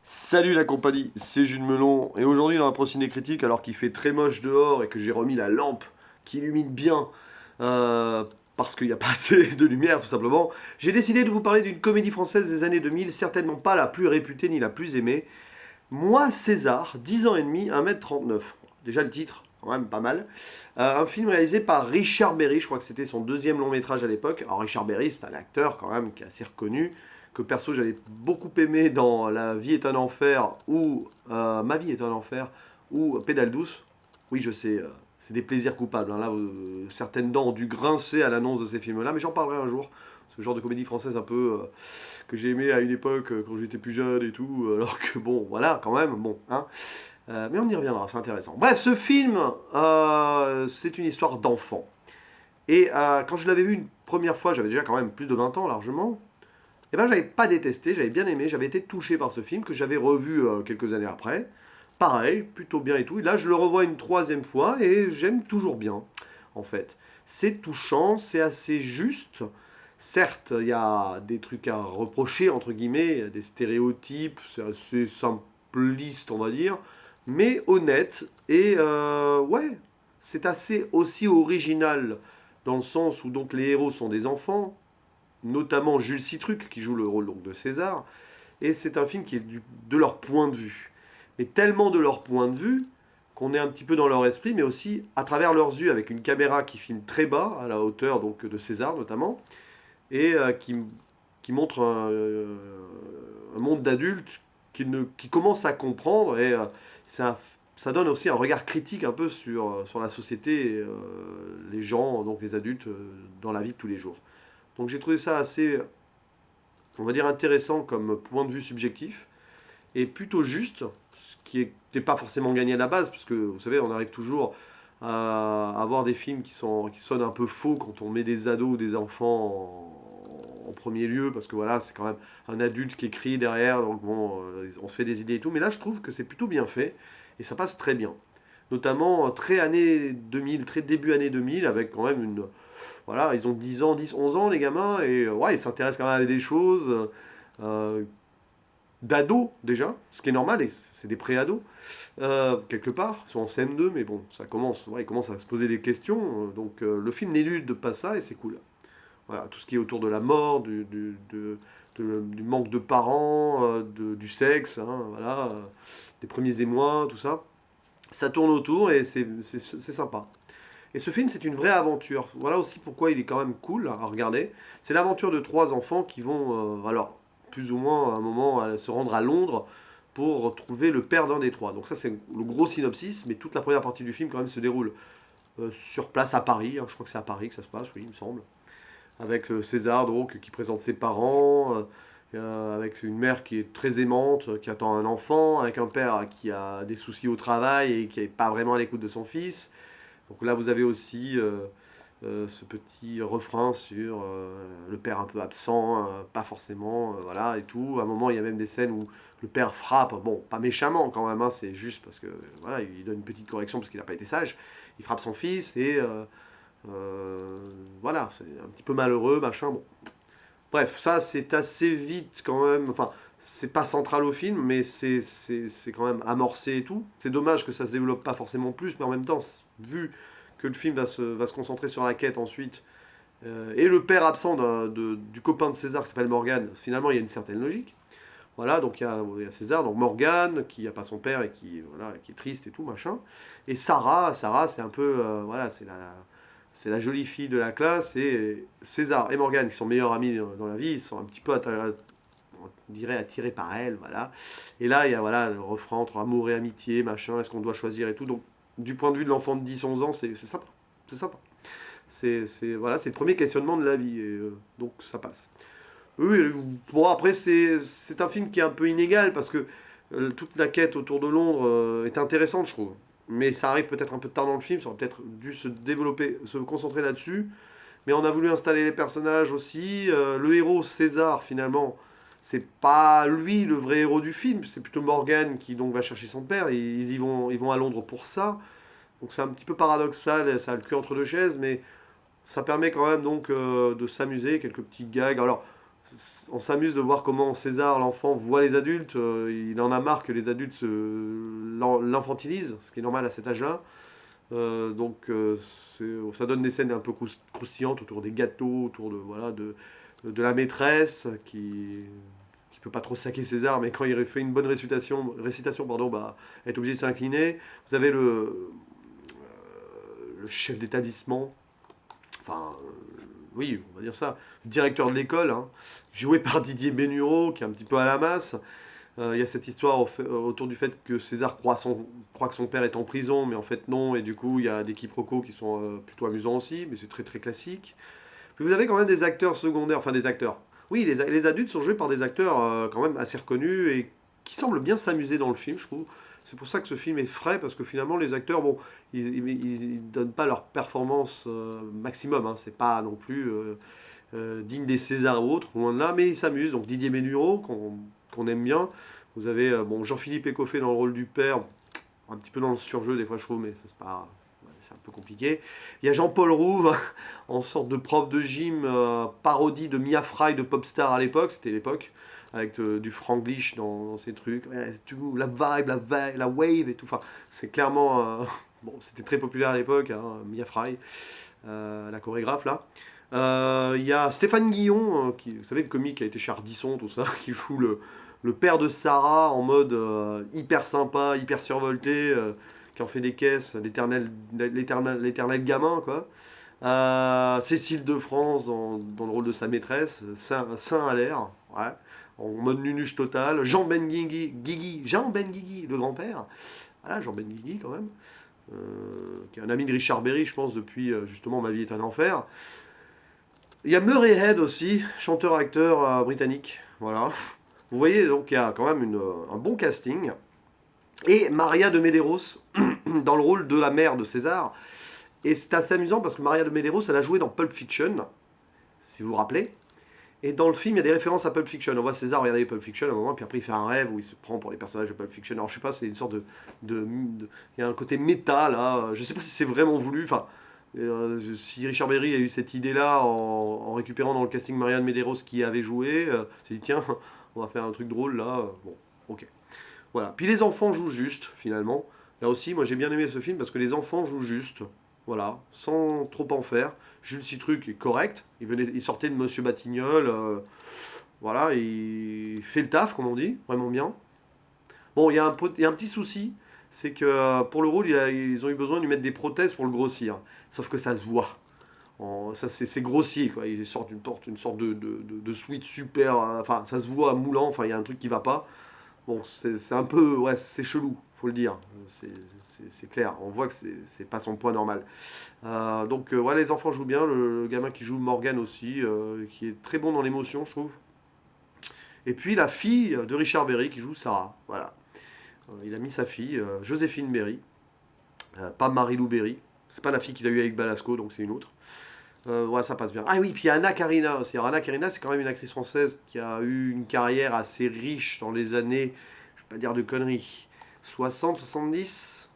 Salut la compagnie, c'est Jules Melon, et aujourd'hui dans la Prociné Critique, alors qu'il fait très moche dehors et que j'ai remis la lampe qui illumine bien, euh, parce qu'il n'y a pas assez de lumière tout simplement, j'ai décidé de vous parler d'une comédie française des années 2000, certainement pas la plus réputée ni la plus aimée. Moi, César, 10 ans et demi, 1m39. Déjà le titre, quand même pas mal. Un film réalisé par Richard Berry, je crois que c'était son deuxième long métrage à l'époque. Alors Richard Berry, c'est un acteur quand même qui est assez reconnu, que perso j'avais beaucoup aimé dans La vie est un enfer ou Ma vie est un enfer ou Pédale douce. Oui, je sais, c'est des plaisirs coupables, hein. Là, certaines dents ont dû grincer à l'annonce de ces films-là, mais j'en parlerai un jour. Ce genre de comédie française un peu que j'ai aimé à une époque quand j'étais plus jeune et tout, alors que bon, voilà, quand même, bon, hein. Mais on y reviendra, c'est intéressant. Bref, ce film, c'est une histoire d'enfant. Et quand je l'avais vu une première fois, j'avais déjà quand même plus de 20 ans largement, et ben j'avais pas détesté, j'avais bien aimé, j'avais été touché par ce film que j'avais revu quelques années après. Pareil, plutôt bien et tout. Et là, je le revois une troisième fois et j'aime toujours bien, en fait. C'est touchant, c'est assez juste. Certes, il y a des trucs à reprocher, entre guillemets, des stéréotypes, c'est assez simpliste, on va dire, mais honnête. Et ouais, c'est assez aussi original, dans le sens où donc les héros sont des enfants, notamment Jules Citruc, qui joue le rôle donc, de César, et c'est un film qui est de leur point de vue. Mais tellement de leur point de vue qu'on est un petit peu dans leur esprit, mais aussi à travers leurs yeux, avec une caméra qui filme très bas, à la hauteur donc, de César notamment, et qui montre un monde d'adultes qui commence à comprendre, et ça donne aussi un regard critique un peu sur la société, et, les gens, donc les adultes, dans la vie de tous les jours. Donc j'ai trouvé ça assez, on va dire, intéressant comme point de vue subjectif et plutôt juste, ce qui n'était pas forcément gagné à la base, parce que vous savez, on arrive toujours à avoir des films qui sonnent un peu faux quand on met des ados ou des enfants en premier lieu, parce que voilà, c'est quand même un adulte qui écrit derrière, donc bon, on se fait des idées et tout, mais là je trouve que c'est plutôt bien fait, et ça passe très bien. Notamment très année 2000, très début année 2000, avec quand même une... Voilà, ils ont 10 ans, 10, 11 ans les gamins, et ouais, ils s'intéressent quand même à des choses euh, d'ados déjà, ce qui est normal, et c'est des pré-ados, quelque part, ils sont en CM2, mais bon, ça commence, ouais, ils commencent à se poser des questions, donc le film n'élude pas ça, et c'est cool. Voilà, tout ce qui est autour de la mort, du manque de parents, du sexe, hein, voilà, des premiers émois, tout ça, ça tourne autour, et c'est sympa. Et ce film, c'est une vraie aventure. Voilà aussi pourquoi il est quand même cool à regarder. C'est l'aventure de trois enfants qui vont, alors, plus ou moins à un moment, se rendre à Londres pour trouver le père d'un des trois. Donc ça, c'est le gros synopsis, mais toute la première partie du film, quand même, se déroule sur place à Paris. Hein. Je crois que c'est à Paris que ça se passe, oui, il me semble. Avec César, donc, qui présente ses parents, avec une mère qui est très aimante, qui attend un enfant, avec un père qui a des soucis au travail et qui n'est pas vraiment à l'écoute de son fils. Donc là, vous avez aussi ce petit refrain sur le père un peu absent, pas forcément, voilà, et tout. À un moment, il y a même des scènes où le père frappe, bon, pas méchamment quand même, hein, c'est juste parce que, voilà, il donne une petite correction parce qu'il n'a pas été sage. Il frappe son fils et, voilà, c'est un petit peu malheureux, machin, bon. Bref, ça, c'est assez vite quand même, enfin, c'est pas central au film, mais c'est quand même amorcé et tout. C'est dommage que ça se développe pas forcément plus, mais en même temps, vu que le film va se concentrer sur la quête ensuite, et le père absent du copain de César qui s'appelle Morgan, finalement il y a une certaine logique. Voilà, donc il y a César, donc Morgan qui n'a pas son père et qui, voilà, qui est triste et tout, machin. Et Sarah c'est un peu, voilà, c'est la jolie fille de la classe, et César et Morgan qui sont meilleurs amis dans la vie, ils sont un petit peu, on dirait, attirés par elle, voilà. Et là, il y a voilà, le refrain entre amour et amitié, machin, est-ce qu'on doit choisir et tout. Donc, du point de vue de l'enfant de 10 11 ans, c'est sympa. C'est sympa. Voilà, c'est le premier questionnement de la vie, et donc ça passe. Oui, bon, après, c'est un film qui est un peu inégal parce que toute la quête autour de Londres est intéressante, je trouve. Mais ça arrive peut-être un peu tard dans le film, ça aurait peut-être dû se développer, se concentrer là-dessus. Mais on a voulu installer les personnages aussi. Le héros, César, finalement, c'est pas lui le vrai héros du film, c'est plutôt Morgan qui donc va chercher son père. Et ils vont à Londres pour ça. Donc c'est un petit peu paradoxal, ça a le cul entre deux chaises, mais ça permet quand même donc de s'amuser, quelques petits gags. Alors, On s'amuse de voir comment César, l'enfant, voit les adultes. Il en a marre que les adultes l'enfantilisent, ce qui est normal à cet âge-là. Ça donne des scènes un peu croustillantes autour des gâteaux, autour de la maîtresse qui peut pas trop saquer César, mais quand il fait une bonne récitation pardon, bah, elle est obligée de s'incliner. Vous avez le chef d'établissement, enfin, oui, on va dire ça, le directeur de l'école, hein, joué par Didier Bénureau, qui est un petit peu à la masse. Il y a cette histoire autour du fait que César croit que son père est en prison, mais en fait non, et du coup il y a des quiproquos qui sont plutôt amusants aussi, mais c'est très très classique. Puis vous avez quand même des acteurs secondaires, enfin des acteurs. Oui, les adultes sont joués par des acteurs quand même assez reconnus et qui semblent bien s'amuser dans le film, je trouve. C'est pour ça que ce film est frais, parce que finalement les acteurs, bon, ils donnent pas leur performance maximum, hein. C'est pas non plus digne des Césars ou autres, loin de là, mais ils s'amusent. Donc Didier Ménureau, qu'on aime bien. Vous avez bon, Jean-Philippe Écoffé dans le rôle du père, un petit peu dans le surjeu des fois je trouve, mais c'est pas, ouais, c'est un peu compliqué. Il y a Jean-Paul Rouve en sorte de prof de gym, parodie de Mia Fry de Popstar à l'époque, c'était l'époque, avec du franglish dans ces trucs. Ouais, la vibe, la wave et tout. Enfin, c'est clairement. Bon, c'était très populaire à l'époque, hein, Mia Fry, la chorégraphe là. Il y a Stéphane Guillon, vous savez, le comique qui a été chez Ardisson, tout ça, qui joue le père de Sarah en mode hyper sympa, hyper survolté, qui en fait des caisses, l'éternel gamin, quoi. Cécile de France dans le rôle de sa maîtresse, Saint à l'air, ouais, en mode nunuche total. Jean Benguigui, le grand-père. Voilà, Jean Benguigui quand même. Qui est un ami de Richard Berry, je pense, depuis justement Ma vie est un enfer. Il y a Murray Head aussi, chanteur-acteur britannique. Voilà. Vous voyez, donc il y a quand même un bon casting. Et Maria de Medeiros dans le rôle de la mère de César. Et c'est assez amusant parce que Maria de Medeiros, elle a joué dans Pulp Fiction, si vous vous rappelez. Et dans le film, il y a des références à Pulp Fiction. On voit César regarder Pulp Fiction à un moment, puis après il fait un rêve où il se prend pour les personnages de Pulp Fiction. Alors je sais pas, c'est une sorte il y a un côté méta là. Je sais pas si c'est vraiment voulu. Enfin, si Richard Berry a eu cette idée-là en récupérant dans le casting Marianne Medeiros qui avait joué, s'est dit tiens, on va faire un truc drôle là. Bon, ok. Voilà. Puis les enfants jouent juste finalement. Là aussi, moi j'ai bien aimé ce film parce que les enfants jouent juste. Voilà, sans trop en faire. Jules Citruc est correct. Il sortait de Monsieur Batignolles. Voilà, il fait le taf, comme on dit, vraiment bien. Bon, il y a un petit souci, c'est que pour le rôle, ils ont eu besoin de lui mettre des prothèses pour le grossir. Sauf que ça se voit. Ça, c'est grossier, quoi. Il sort une sorte de suite super. Enfin, ça se voit moulant. Enfin, il y a un truc qui va pas. Bon, c'est un peu. Ouais, c'est chelou, faut le dire. C'est clair. On voit que c'est pas son point normal. Ouais, les enfants jouent bien. Le gamin qui joue Morgan aussi, qui est très bon dans l'émotion, je trouve. Et puis la fille de Richard Berry qui joue Sarah. Voilà. Il a mis sa fille, Joséphine Berry, pas Marie-Lou Berry. C'est pas la fille qu'il a eue avec Balasco, donc c'est une autre. Ouais, ça passe bien. Ah oui, puis il y a Anna Karina aussi. Alors, Anna Karina, c'est quand même une actrice française qui a eu une carrière assez riche dans les années, je vais pas dire de conneries, 60, 70,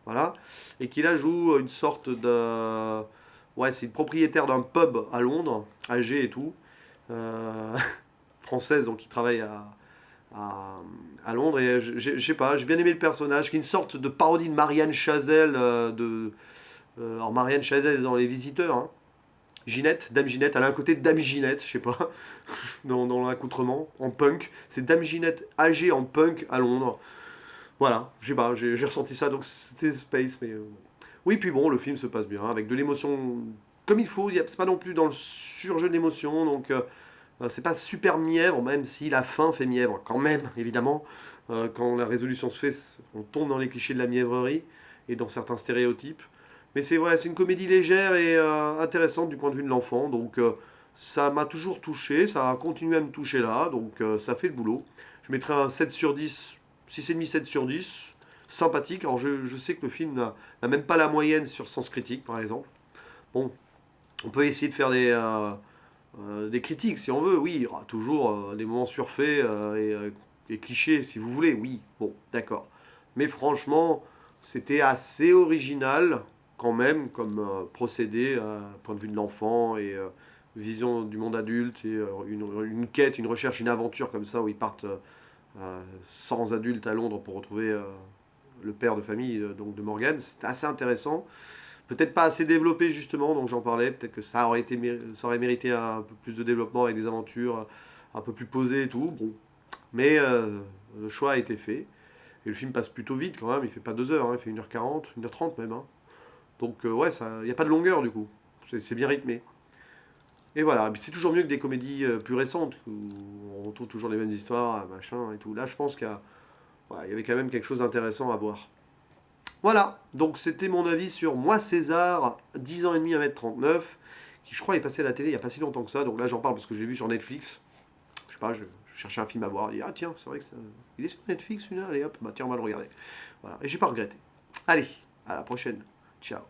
voilà. Et qui là joue une sorte de. Ouais, c'est une propriétaire d'un pub à Londres, âgée et tout. Euh, Française, donc qui travaille à, à Londres. Et je sais pas, j'ai bien aimé le personnage, qui est une sorte de parodie de Marianne Chazelle. Alors, Marianne Chazelle dans Les Visiteurs, hein. Ginette, Dame Ginette, elle a un côté de Dame Ginette, je sais pas, dans l'accoutrement, en punk. C'est Dame Ginette âgée en punk à Londres. Voilà, je sais pas, j'ai ressenti ça, donc c'était Space, mais. Oui, puis bon, le film se passe bien, avec de l'émotion comme il faut, c'est pas non plus dans le surjeu d'émotion, donc c'est pas super mièvre, même si la fin fait mièvre, quand même, évidemment. Quand la résolution se fait, on tombe dans les clichés de la mièvrerie et dans certains stéréotypes. Mais c'est vrai, c'est une comédie légère et intéressante du point de vue de l'enfant. Donc ça m'a toujours touché, ça a continué à me toucher là, donc ça fait le boulot. Je mettrai un 7 sur 10, 6,5 7 sur 10, sympathique. Alors je sais que le film n'a même pas la moyenne sur Sens Critique, par exemple. Bon, on peut essayer de faire des critiques si on veut, oui, il y aura toujours des moments surfaits et clichés si vous voulez, oui, bon, d'accord. Mais franchement, c'était assez original quand même comme procédé, point de vue de l'enfant et vision du monde adulte et une quête, une recherche, une aventure comme ça où ils partent sans adultes à Londres pour retrouver le père de famille donc de Morgan. C'est assez intéressant. Peut-être pas assez développé justement, donc j'en parlais. Peut-être que ça aurait mérité un peu plus de développement avec des aventures un peu plus posées et tout. Bon, mais le choix a été fait. Et le film passe plutôt vite quand même. Il fait pas 2 heures, hein, il fait 1h40, 1h30 même, hein. Donc ouais, il n'y a pas de longueur du coup. C'est bien rythmé. Et voilà, c'est toujours mieux que des comédies plus récentes où on retrouve toujours les mêmes histoires, machin et tout. Là, je pense il y avait quand même quelque chose d'intéressant à voir. Voilà, donc c'était mon avis sur Moi César, 10 ans et demi à mètre 39, qui je crois est passé à la télé il n'y a pas si longtemps que ça. Donc là, j'en parle parce que je l'ai vu sur Netflix. Je sais pas, je cherchais un film à voir. Je dis, ah tiens, c'est vrai que ça, il est sur Netflix, celui-là. Allez hop, bah tiens, on va le regarder. Voilà, et j'ai pas regretté. Allez, à la prochaine. Ciao.